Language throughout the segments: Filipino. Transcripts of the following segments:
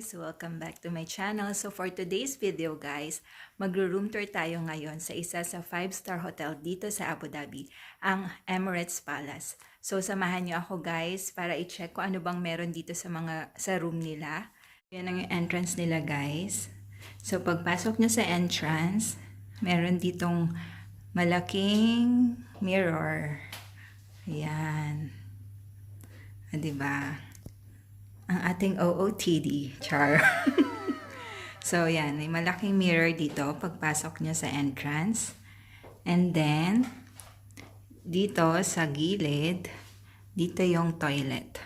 guys! Welcome back to my channel. So for today's video guys, magro-room tour tayo ngayon sa isa sa 5-star hotel dito sa Abu Dhabi, ang Emirates Palace. So samahan niyo ako guys para i-check ko ano bang meron dito sa room nila. Yan ang entrance nila guys. So pagpasok niyo sa entrance, meron ditong malaking mirror. Ayan. Diba? Ang ating OOTD, char. So, yan. May malaking mirror dito pagpasok nyo sa entrance. And then, dito sa gilid, dito yung toilet.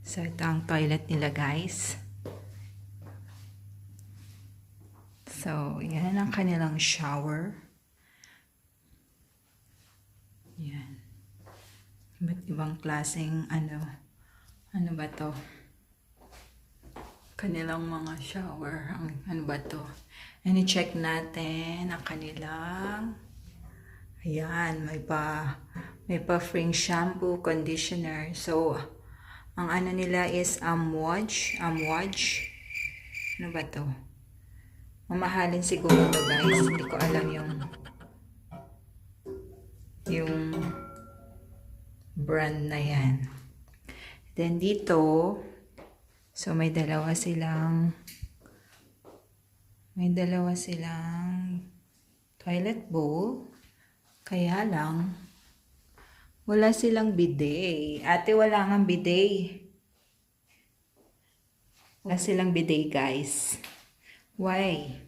So, ito ang toilet nila, guys. So, yan ang kanilang shower. Yan. Iba't ibang klaseng, ano ba to? Kanilang mga shower. Ano ba to? And i-check natin ang kanilang. Ayan, may pa free shampoo, conditioner. So, ang ano nila is Amwaj. Ano ba to? Mamahalin siguro to guys. Hindi ko alam yung brand na yan. Then dito, so may dalawa silang toilet bowl. Kaya lang, wala silang bidet. Ate, wala nga bidet. Wala silang bidet, guys. Why?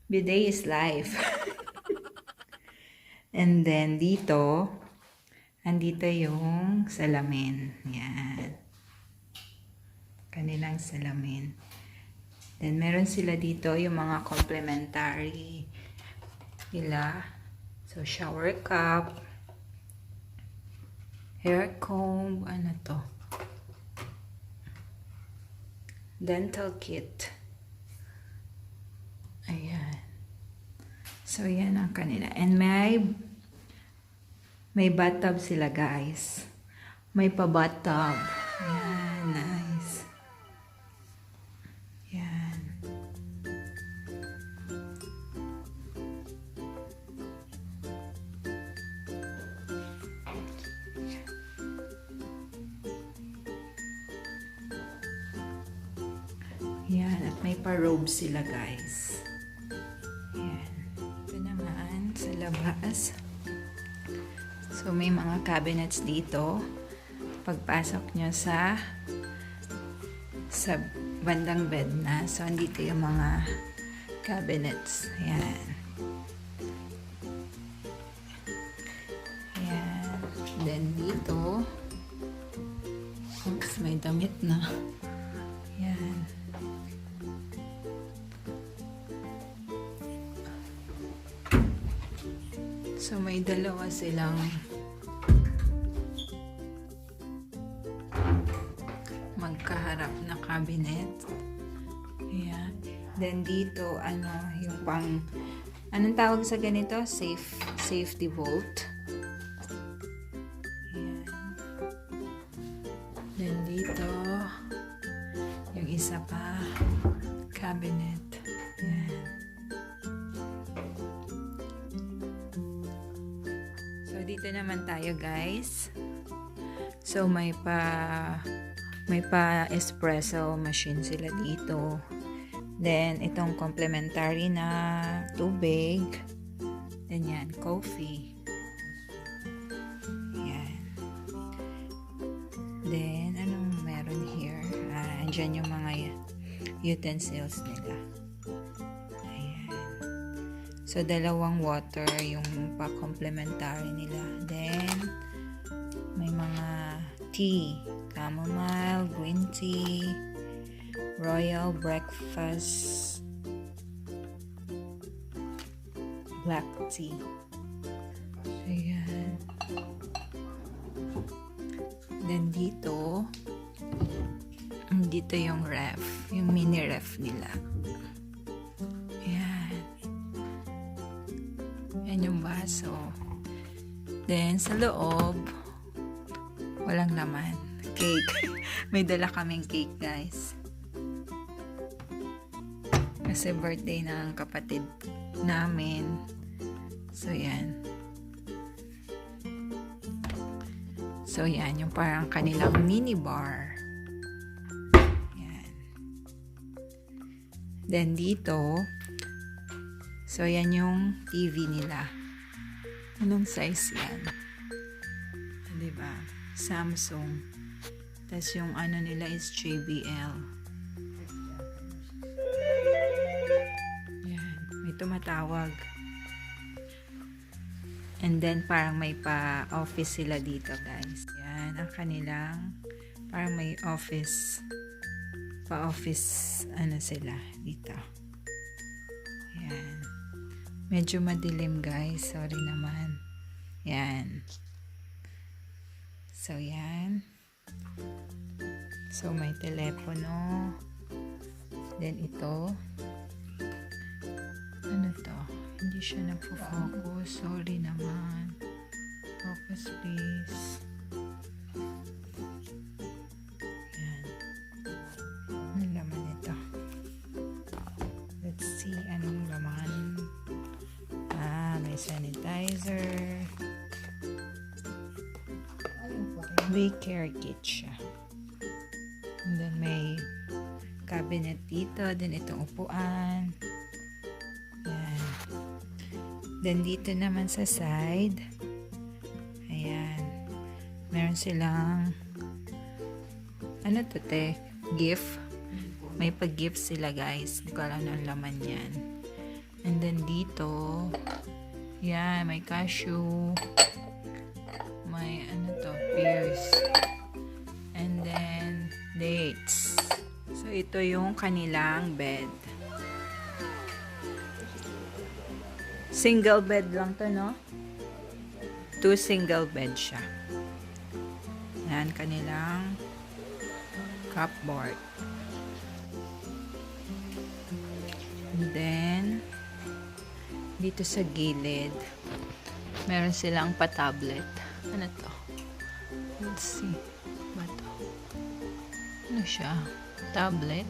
Bidet is life. And then dito, andito yung salamin. Yan. Kanilang salamin. Then, meron sila dito yung mga complementary nila. So, shower cup, hair comb, ano to? Dental kit. Ayan. So, yan ang kanila. And may bathtub sila guys. May pa-bathtub. Ayan, nice. Ayan. Ayan, at may pa-robe sila guys. Ayan. Ito naman sa labas. So, may mga cabinets dito. Pagpasok nyo sa bandang bed na. So, andito yung mga cabinets. Ayan. Ayan. Then, dito. Oops, may damit na. Ayan. So, may dalawa silang magkaharap na cabinet. Ayan. Then dito, yung anong tawag sa ganito? Safety vault. Ayan. Then dito, yung isa pa, cabinet. Ayan. So, dito naman tayo guys. So, may pa espresso machine sila dito. Then, itong complimentary na tubig. Then, yan, coffee. Yan. Then, anong meron here? Andyan yung mga utensils nila. Ayan. So, dalawang water yung pa-complimentary nila. Then, may mga tea. Chamomile, green tea, royal breakfast, black tea. Ayan. Then dito yung ref, yung mini ref nila. Ayan. Ayan yung baso. Then sa loob, walang laman. cake. May dala kaming cake, guys. Kasi birthday ng kapatid namin. So, yan. So, yan. Yung parang kanilang mini bar. Yan. Then, dito, so, yan yung TV nila. Anong size yan? Diba? Samsung. Tapos yung ano nila is JBL. Yan. May tumatawag. And then, parang may pa-office sila dito, guys. Yan. Ang kanilang, parang may office. Pa-office, ano sila, dito. Yan. Medyo madilim, guys. Sorry naman. Yan. So, yan. So, may telepono. Then, ito. Ano to? Hindi siya nagpo-focus. Sorry naman. Focus, please. Yan. Ano laman ito? Let's see. Anong laman? May sanitizer. May care kit siya. And then may cabinet dito. Then itong upuan. Yan. Then dito naman sa side. Ayan. Meron silang ano to te? Gift. May pag-gift sila, guys. Hindi ko alam ng laman yan. And then dito yan. May cashew. May ano to, pears. And then dates. So ito yung kanilang bed. Single bed lang to, no? 2 single bed siya. Yan, kanilang cupboard. And then dito sa gilid meron silang pa-tablet. Ano to? Let's see. Ba to? Ano siya? Tablet?